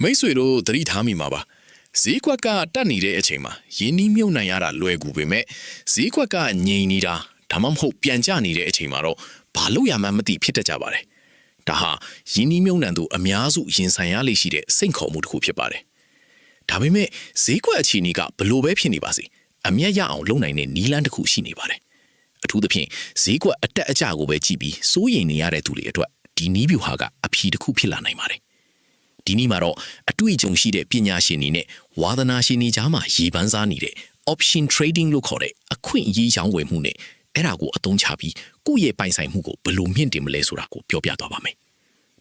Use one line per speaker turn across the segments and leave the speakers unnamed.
မိတ်ဆွေတို့သတိထားမိမှာပါဈေးကွက်ကတက်နေတဲ့အချိန်မှာရင်းနှီးမြုပ်နှံရတာလွယ်ကူပေမဲ့ဈေးကွက်ကငြိမ်နေတာဒါမှမဟုတ်ပြန်ကျနေတဲ့အချိန်မှာတော့ဘာလို့ရမှန်းမသိဖြစ်တတ်ကြပါတယ်ဒါဟာရင်းနှီးမြုပ်နှံသူအများစုရင်ဆိုင်ရလိမ့်ရှိတဲ့စိတ်ခေါ်မှုတစ်ခုဖြစ်ပါတယ်ဒါပေမဲ့ဈေးကွက်အခြေအနေကဘလို့ပဲဖြစ်နေပါစေအမျက်ရအောင်လုပ်နိုင်တဲ့နည်းလမ်းတစ်ခုရှိနေပါတယ်အထူးသဖြင့်ဈေးကွက်အတက်အကျကိုပဲကြည့်ပြီးစိုးရိမ်နေရတဲ့သူတွေအတွက်ဒီနည်းဗျူဟာကအဖြေတစ်ခုဖြစ်လာနိုင်ပါတယ်ဒီနေ့မှာတော့အတွေ့အကြုံရှိတဲ့ပညာရှင်တွေနဲ့ဝါသနာရှင်တွေကြားမှာရေပန်းစားနေတဲ့ option trading လို့ခေါ်တဲ့အခွင့်အရေးရောင်းဝယ်မှုနဲ့အဲ့ဒါကိုအသုံးချပြီးကိုယ့်ရဲ့ပိုင်ဆိုင်မှုကိုဘယ်လိုမြင့်တင်မလဲဆိုတာကိုပြောပြသွားပါမယ်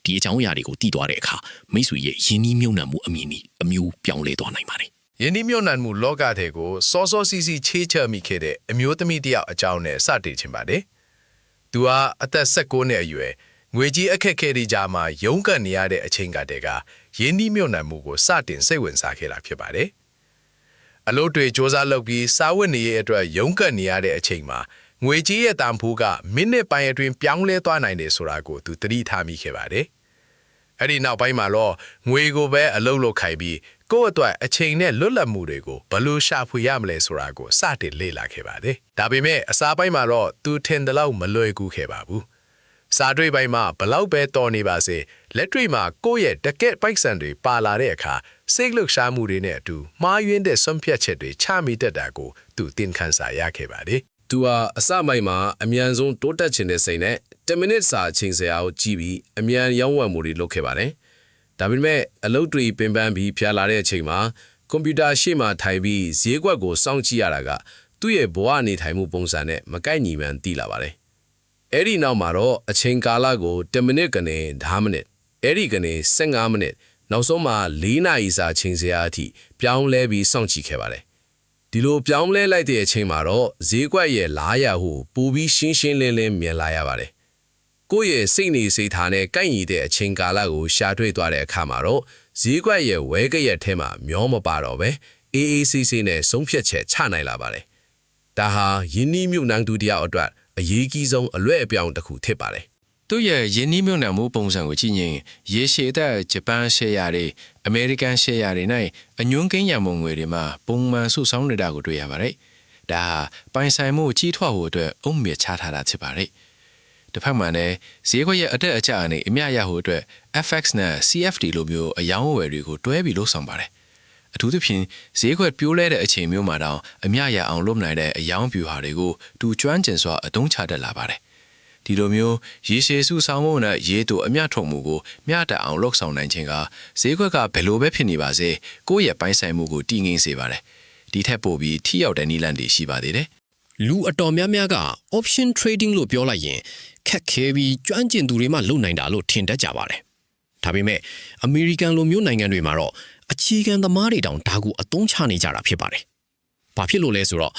ဒီအကြောင်းအရာတွေကိုသိသွားတဲ့အခါမိတ်ဆွေရဲ့ယဉ်နီးမြုံနှံမှုအမြင်ကြီးအမျိုးပြောင်းလဲသွားနိုင်ပါတယ်ယ
င်းဒီမြုံနှံမှုလောကတဲ့ကိုစောစောစီးစီးချေးချမိခဲ့တဲ့အမျိုးသမီးတယောက်အကြောင်းနဲ့စတင်ချင်ပါတယ်။သူဟာအသက်16နှစ်အရွယ်ငွေကြီးအခက်အခဲတွေကြားမှာရုန်းကန်နေရတဲ့အချိန်ကတည်းကယင်းဒီမြုံနှံမှုကိုစတင်စိတ်ဝင်စားခဲ့တာဖြစ်ပါတယ်။အလုပ်တွေစ조사လုပ်ပြီးစားဝတ်နေရေးအတွက်ရုန်းကန်နေရတဲ့အချိန်မှာငွေကြီးရဲ့တန်ဖိုးကမိနစ်ပိုင်းအတွင်းပြောင်းလဲသွားနိုင်တယ်ဆိုတာကိုသူသတိထားမိခဲ့ပါတယ်။အဲ့ဒီနောက်ပိုင်းမှာတော့ငွေကိုပဲအလုပ်လုပ်ခိုင်းပြီးကိုယ့်အတွက်အချိန်နဲ့လွတ်လပ်မှုတွေကိုဘယ်လိုရှာဖွေရမလဲဆိုတာကိုစတင်လေ့လာခဲ့ပါတယ်။ဒါပေမဲ့အစားပိုင်းမှာတော့သူထင်တယ်လို့မလွယ်ကူခဲ့ပါဘူး။စာတွေ့ပိုင်းမှာဘလောက်ပဲတော်နေပါစေလက်တွေ့မှာကိုယ့်ရဲ့တကက်ပိုက်ဆံတွေပါလာတဲ့အခါစိတ်လှုပ်ရှားမှုတွေနဲ့အတူမှားယွင်းတဲ့ဆုံးဖြတ်ချက်တွေချမိတတ်တာကိုသူသင်ခန်းစာရခဲ့ပါတယ်။သူဟာအစပိုင်းမှာအမြန်ဆုံးတိုးတက်ချင်တဲ့စိတ်နဲ့10မိနစ်စာအချိန်စရာကိုကြည့်ပြီးအမြန်ရောင်းဝယ်မှုတွေလုပ်ခဲ့ပါတယ်။ဒါပေမဲ့အလုပ်တွေပင်ပန်းပြီးဖျားလာတဲ့အချိန်မှာကွန်ပျူတာရှေ့မှာထိုင်ပြီးဈေးကွက်ကိုစောင့်ကြည့်ရတာကသူ့ရဲ့ဘဝနေထိုင်မှုပုံစံနဲ့မကိုက်ညီမှန်းသိလာပါတယ်။အဲ့ဒီနောက်မှာတော့အချိန်ကာလကို10မိနစ်ကနေ10မိနစ်အဲ့ဒီကနေ15မိနစ်နောက်ဆုံးမှာ4နာရီစာချိန်စရာအထိပြောင်းလဲပြီးစောင့်ကြည့်ခဲ့ပါတယ်။ဒီလိုပြောင်းလဲလိုက်တဲ့အချိန်မှာတော့ဈေးကွက်ရဲ့လားရဟုပိုပြီးရှင်းရှင်းလင်းလင်းမြင်လာရပါတယ်။ကိုယ့်ရဲ့စိတ်နေစိတ်ထားနဲ့ကိုက်ညီတဲ့အချိန်ကာလကိုရှာတွေ့သွားတဲ့အခါမှာတော့ဈေးကွက်ရဲ့ဝဲကရက်ထဲမှာမျောမပါတော့ပဲအေးအေးဆေးဆေးနဲ့ဆုံးဖြတ်ချက်ချနိုင်လာပါတယ်။ဒါဟာယင်းနှီးမြုပ်နှံသူတယောက်အတွက်အရေးကြီးဆုံးအလွဲ့အပြောင်းတစ်ခုဖြစ်ပါတယ်
။သူ့ရဲ့ယင်းနှီးမြုပ်နှံမှုပုံစံကိုကြည့်ရင်ရေရှည်တဲ့ဂျပန်ရှယ်ယာတွေအမေရိကန်ရှယ်ယာတွေနဲ့အညွှန်းကိန်းရံပုံငွေတွေမှာပုံမှန်စုဆောင်းနေတာကိုတွေ့ရပါတယ်။ဒါဟာပိုင်ဆိုင်မှုကြီးထွားဖို့အတွက်အုံမြချထားတာဖြစ်ပါတယ်။တစ်ဖက်မှာလည်းဈေးကွက်ရဲ့အတက်အကျအနေအမျှရဖို့အတွက် FX နဲ့ CFD လိုမျိုးအယောင်းအဝယ်တွေကိုတွဲပြီးလှုပ်ဆောင်ပါတယ်။အထူးသဖြင့်ဈေးကွက်ပြိုးလဲတဲ့အချိန်မျိုးမှာတောင်အမျှရအောင်လုပ်နိုင်တဲ့အယောင်းပြူဟာတွေကိုသူကျွမ်းကျင်စွာအသုံးချတတ်လာပါတယ်။ဒီလိုမျိုးရေရှည်စုဆောင်မှုနဲ့ရေတိုအမျှထုံမှုကိုမျှတအောင်လှုပ်ဆောင်နိုင်ခြင်းကဈေးကွက်ကဘယ်လိုပဲဖြစ်နေပါစေကိုယ့်ရဲ့ပိုင်ဆိုင်မှုကိုတည်ငြိမ်စေပါတယ်။ဒီထက်ပိုပြီးထိရောက်တဲ့နည်းလမ်းတွေရှိပါသေးတယ်
။လူအတော်များများက option trading လို့ပြောလိုက်ရင်ခက်ခဲပြီးကျွမ်းကျင်သူတွေမှလုပ်နိုင်တာလို့ထင်တတ်ကြပါတယ်။ဒါပေမဲ့အမေရိကန်လိုမျိုးနိုင်ငံတွေမှာတော့အခြေခံသမားတွေတောင်ဒါကိုအသုံးချနေကြတာဖြစ်ပါတယ်။ဘာဖြစ်လို့လဲဆိုတော့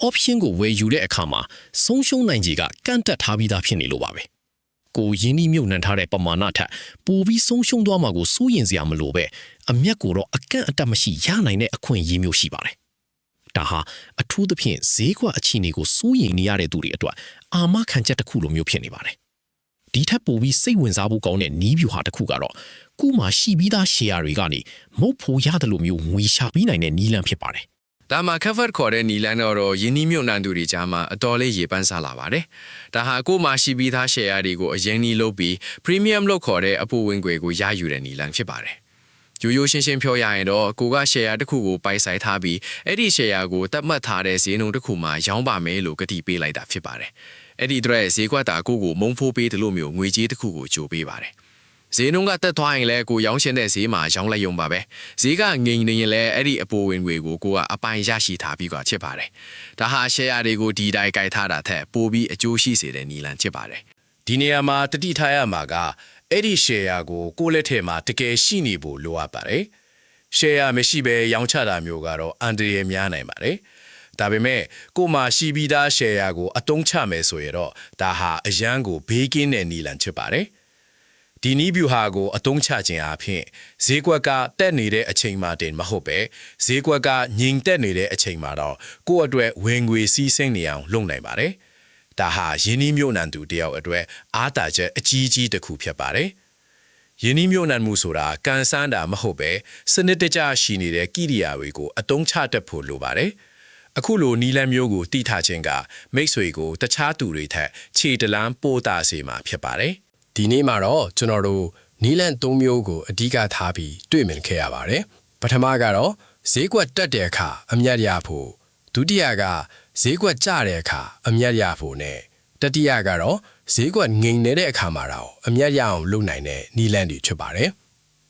option ကိုဝယ်ယူတဲ့အခါမှာဆုံးရှုံးနိုင်ခြေကကန့်တက်ထားပြီးသားဖြစ်နေလို့ပါပဲ။ကိုရင်းနှီးမြုပ်နှံထားတဲ့ပမာဏထက်ပိုပြီးဆုံးရှုံးသွားမှာကိုစိုးရင်စရာမလိုပဲအမျက်ကိုတော့အကန့်အတတ်မရှိရနိုင်တဲ့အခွင့်အရေးမျိုးရှိပါတယ်။ဒါဟာအထူးသဖြင့်ဈေးကွက်အခြေအနေကိုစိုးရိမ်နေရတဲ့သူတွေအတွက်အာမခံချက်တစ်ခုလိုမျိုးဖြစ်နေပါတယ်။ဒီထက်ပိုပြီးစိတ်ဝင်စားဖို့ကောင်းတဲ့နည်းဗျူဟာတစ်ခုကတော့ကို့မှာရှိပြီးသား share တွေကနေမုတ်ဖို့ရတယ်လို့မျိုးငွေရှာပြီးနိုင်တဲ့နည်းလမ်းဖြစ်ပါတယ်
။ဒါမှ cover ခေါ်တဲ့နီလန်တော့ယင်းနှီးမြုပ်နှံသူတွေကြားမှာအတော်လေးရေပန်းစားလာပါတယ်။ဒါဟာကို့မှာရှိပြီးသား share တွေကိုအရင်နီးလုပ်ပြီး premium လို့ခေါ်တဲ့အပိုဝင်ငွေကိုရယူတဲ့နီလန်ဖြစ်ပါတယ်။ရိုးရိုးရှင်းရှင်းပြောရရင်တော့ကိုက share တစ်ခုကိုပိုင်ဆိုင်ထားပြီးအဲ့ဒီ share ကိုတတ်မှတ်ထားတဲ့ဈေးနှုန်းတစ်ခုမှာရောင်းပါမယ်လို့ကတိပေးလိုက်တာဖြစ်ပါတယ်။အဲ့ဒီအတွက်ဈေးကွက်တာကိုမုံဖိုးပေးတယ်လို့မျိုးငွေကြေးတစ်ခုကိုကြိုပေးပါတယ်။ဈေးနှုန်းကတက်သွားရင်လည်းကိုရောင်းချင်တဲ့ဈေးမှာရောင်းလိုက်ရုံပါပဲဈေးကငိမ်နေရင်လည်းအဲ့ဒီအပိုဝင်ငွေကိုကအပိုင်ရရှိထားပြီးဖြစ်ပါတယ်ဒါဟာ share တွေကိုဒီတိုင်းကြိုက်ထားတာထက်ပိုပြီးအကျိုးရှိစေတဲ့နည်းလမ်းဖြစ်ပါတယ်
ဒီနေရာမှာတတိထားရမှာကအဲ့ဒီ share ကိုလက်ထဲမှာတကယ်ရှိနေဖို့လိုအပ်ပါတယ် share မရှိဘဲရောင်းချတာမျိုးကတော့အန္တရာယ်များနိုင်ပါတယ်ဒါပေမဲ့ကိုမှရှိပြီးသား share ကိုအတုံးချမယ်ဆိုရင်တော့ဒါဟာအရန်ကိုဘေးကင်းတဲ့နည်းလမ်းဖြစ်ပါတယ်ဒီနည်းဗျူဟာကိုအသုံးချခြင်းအပြင်ဈေးကွက်ကတက်နေတဲ့အချိန်မှတင်မဟုတ်ပဲဈေးကွက်ကငြိမ်သက်နေတဲ့အချိန်မှာတော့ကိုယ့်အတွက်ဝင်ငွေစီးဆင်းနေအောင်လုပ်နိုင်ပါတယ်။ဒါဟာယင်းနှီးမြုပ်နှံသူတယောက်အတွက်အားသာချက်အကြီးကြီးတစ်ခုဖြစ်ပါတယ်။
ယင်းနှီးမြုပ်နှံမှုဆိုတာကန်ဆန်းတာမဟုတ်ပဲစနစ်တကျရှိနေတဲ့ကိရိယာတွေကိုအသုံးချတတ်ဖို့လိုပါတယ်အခုလိုနီလန်းမျိုးကိုတိထားခြင်းကမိတ်ဆွေကိုတခြားသူတွေထက်ခြေတလန်းပိုးတာစေမှာဖြစ်ပါတယ်ဒီနေ့မှာတော့ကျွန်တော်တို့နီလန်း၃မျိုးကိုအဓိကထားပြီးတွေ့မြင်ခဲ့ရပါတယ်ပထမကတော့ဈေးကွက်တက်တဲ့အခါအမြတ်ရဖို့ဒုတိယကဈေးကွက်ကျတဲ့အခါအမြတ်ရဖို့နဲ့တတိယကတော့ဈေးကွက်ငိမ်နေတဲ့အခါမှာတော့အမြတ်ရအောင်လုပ်နိုင်တဲ့နီလန်းတွေဖြစ်ပါတယ်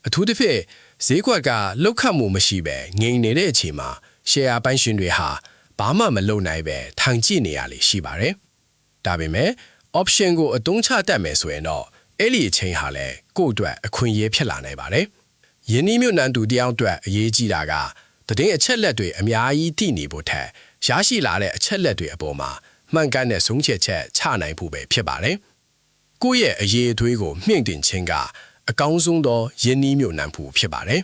အထူးသဖြင့်ဈေးကွက်ကလောက်ခတ်မှုမရှိပဲငိမ်နေတဲ့အချိန်မှာ share ပိုင်းရှင်တွေဟာဘာမှမလုပ်နိုင်ပဲထောင်ကြည့်နေရလေရှိပါတယ်ဒါပေမဲ့ option ကိုအသုံးချတတ်မယ်ဆိုရင်တော့အဲ့ဒီအချိန်ဟာလည်းကိုယ့်အတွက်အခွင့်အရေးဖြစ်လာနိုင်ပါတယ်ယင်းနှီးမြုပ်နှံသူတယောက်အတွက်အရေးကြီးတာကသတင်းအချက်လက်တွေအများကြီးသိနေဖို့ထက်ရရှိလာတဲ့အချက်လက်တွေအပေါ်မှာမှန်ကန်တဲ့ဆုံးဖြတ်ချက်ချနိုင်ဖို့ပဲဖြစ်ပါတယ်ကိုယ့်ရဲ့အရေးအသွေးကိုမြင့်တင်ခြင်းကအကောင်းဆုံးသောယင်းနှီးမြုပ်နှံမှုဖြစ်ပါတယ်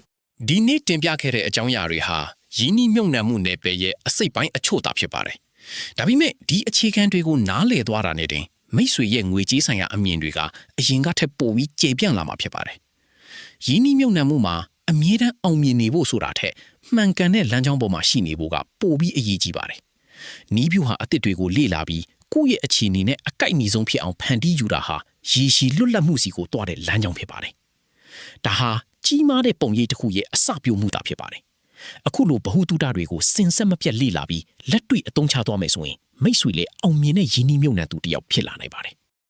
ဒီနေ့တင်ပြခဲ့တဲ့အကြောင်းအရာတွေဟာယင်းနှီးမြုပ်နှံမှုနယ်ပယ်ရဲ့အစိတ်ပိုင်းအချို့သာဖြစ်ပါတယ်။ဒါပေမဲ့ဒီအခြေခံတွေကိုနားလည်သွားတာနဲ့တင်မိတ်ဆွေရဲ့ငွေကြေးဆိုင်ရာအမြင်တွေကအရင်ကထက်ပိုပြီးကျေပြန့်လာမှာဖြစ်ပါတယ်။ယင်းနှီးမြုပ်နှံမှုမှာအမြဲတမ်းအောင်မြင်နေဖို့ဆိုတာထက်မှန်ကန်တဲ့လမ်းကြောင်းပေါ်မှာရှိနေဖို့ကပိုပြီးအရေးကြီးပါတယ်။နီးဗျူဟာအသစ်တွေကိုလေ့လာပြီးကိုယ့်ရဲ့အခြေအနေနဲ့အကိုက်အညီဆုံးဖြစ်အောင်ဖန်တီးယူတာဟာရေရှည်လွတ်လပ်မှုစီကိုတွားတဲ့လမ်းကြောင်းဖြစ်ပါတယ်။ဒါဟာကြီးမားတဲ့ပုံရိပ်တစ်ခုရဲ့အစပြုမှုတာဖြစ်ပါတယ်။အခုလိုဗဟုသုတတွေကိုစင်ဆက်မပြတ်လေ့လာပြီးလက်တွေ့အသုံးချသွားမယ်ဆိုရင်မိတ်ဆွေလည်းအောင်မြင်တဲ့ယင်းနှီးမြုပ်နှံသူတစ်ယောက်ဖြစ်လာနိုင်ပါတယ်